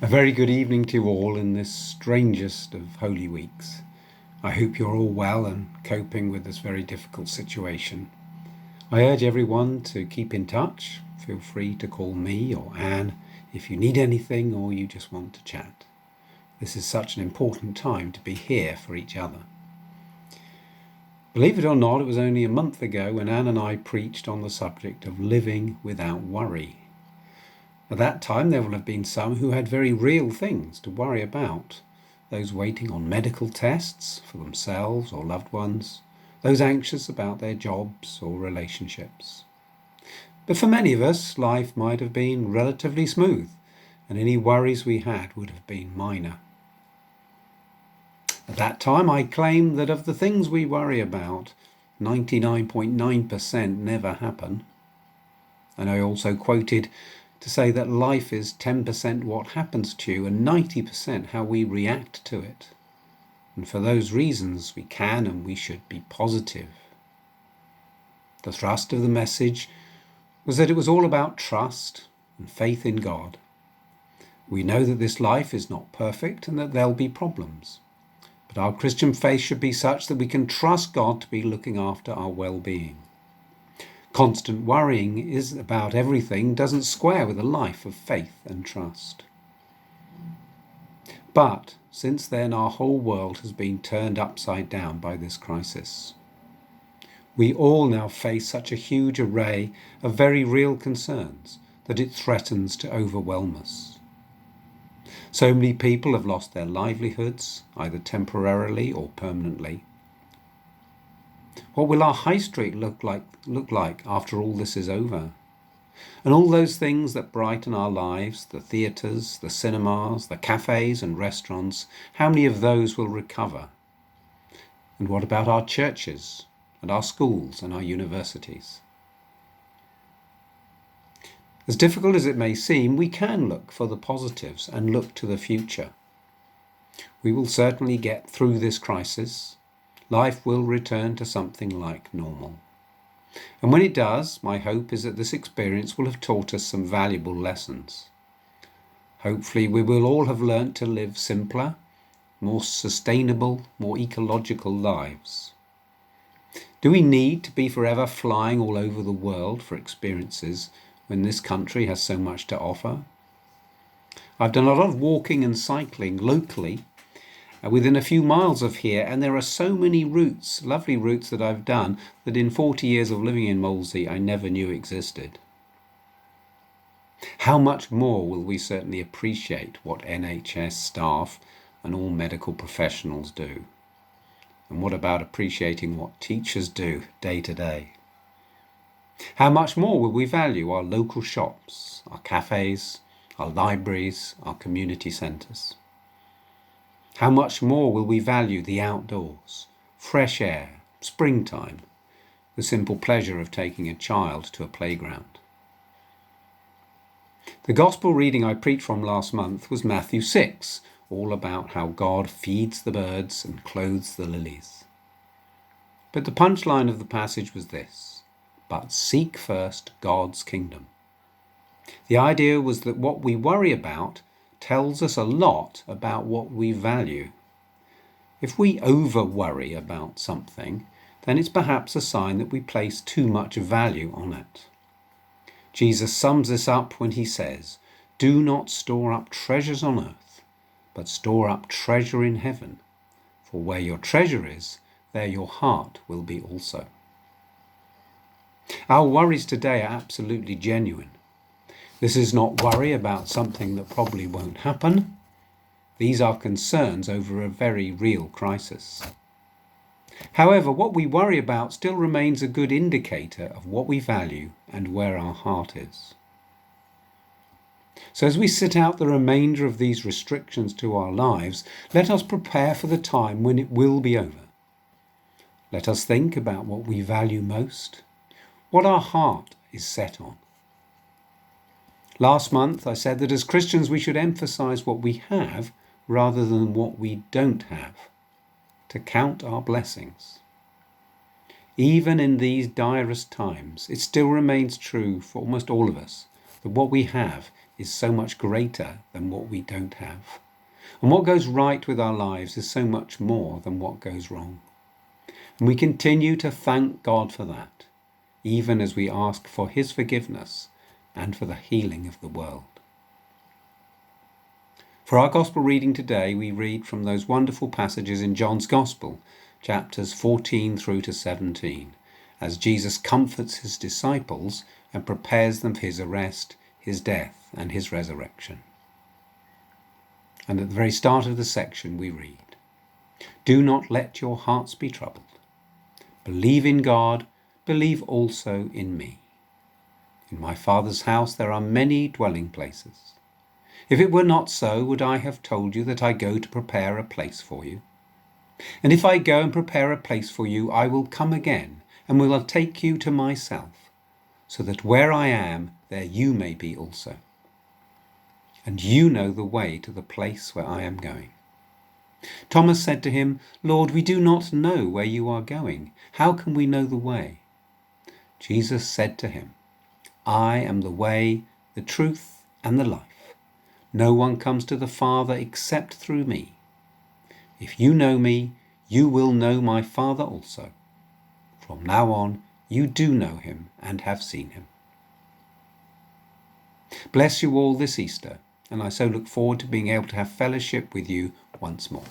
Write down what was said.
A very good evening to you all in this strangest of Holy Weeks. I hope you're all well and coping with this very difficult situation. I urge everyone to keep in touch. Feel free to call me or Anne if you need anything or you just want to chat. This is such an important time to be here for each other. Believe it or not, it was only a month ago when Anne and I preached on the subject of living without worry. At that time, there will have been some who had very real things to worry about. Those waiting on medical tests for themselves or loved ones. Those anxious about their jobs or relationships. But for many of us, life might have been relatively smooth, and any worries we had would have been minor. At that time, I claimed that of the things we worry about, 99.9% never happen. And I also quoted to say that life is 10% what happens to you and 90% how we react to it. And for those reasons, we can and we should be positive. The thrust of the message was that it was all about trust and faith in God. We know that this life is not perfect and that there'll be problems. But our Christian faith should be such that we can trust God to be looking after our well-being. Constant worrying is about everything doesn't square with a life of faith and trust. But since then, our whole world has been turned upside down by this crisis. We all now face such a huge array of very real concerns that it threatens to overwhelm us. So many people have lost their livelihoods, either temporarily or permanently. What will our high street look like after all this is over? And all those things that brighten our lives, the theatres, the cinemas, the cafes and restaurants, how many of those will recover? And what about our churches and our schools and our universities? As difficult as it may seem, we can look for the positives and look to the future. We will certainly get through this crisis. Life will return to something like normal. And when it does, my hope is that this experience will have taught us some valuable lessons. Hopefully we will all have learnt to live simpler, more sustainable, more ecological lives. Do we need to be forever flying all over the world for experiences when this country has so much to offer? I've done a lot of walking and cycling locally within a few miles of here, and there are so many routes, lovely routes that I've done, that in 40 years of living in Maundy I never knew existed. How much more will we certainly appreciate what NHS staff and all medical professionals do? And what about appreciating what teachers do day to day? How much more will we value our local shops, our cafes, our libraries, our community centres? How much more will we value the outdoors, fresh air, springtime, the simple pleasure of taking a child to a playground? The gospel reading I preached from last month was Matthew 6, all about how God feeds the birds and clothes the lilies. But the punchline of the passage was this: but seek first God's kingdom. The idea was that what we worry about tells us a lot about what we value. If we over-worry about something, then it's perhaps a sign that we place too much value on it. Jesus sums this up when he says, "Do not store up treasures on earth, but store up treasure in heaven. For where your treasure is, there your heart will be also." Our worries today are absolutely genuine. This is not worry about something that probably won't happen. These are concerns over a very real crisis. However, what we worry about still remains a good indicator of what we value and where our heart is. So as we sit out the remainder of these restrictions to our lives, let us prepare for the time when it will be over. Let us think about what we value most, what our heart is set on. Last month I said that as Christians we should emphasize what we have rather than what we don't have, to count our blessings. Even in these direst times, it still remains true for almost all of us that what we have is so much greater than what we don't have. And what goes right with our lives is so much more than what goes wrong. And we continue to thank God for that, even as we ask for his forgiveness and for the healing of the world. For our Gospel reading today, we read from those wonderful passages in John's Gospel, chapters 14 through to 17, as Jesus comforts his disciples and prepares them for his arrest, his death, and his resurrection. And at the very start of the section we read, "Do not let your hearts be troubled. Believe in God, believe also in me. In my Father's house there are many dwelling places. If it were not so, would I have told you that I go to prepare a place for you? And if I go and prepare a place for you, I will come again and will take you to myself, so that where I am, there you may be also. And you know the way to the place where I am going." Thomas said to him, "Lord, we do not know where you are going. How can we know the way?" Jesus said to him, "I am the way, the truth, and the life. No one comes to the Father except through me. If you know me, you will know my Father also. From now on, you do know him and have seen him." Bless you all this Easter, and I so look forward to being able to have fellowship with you once more.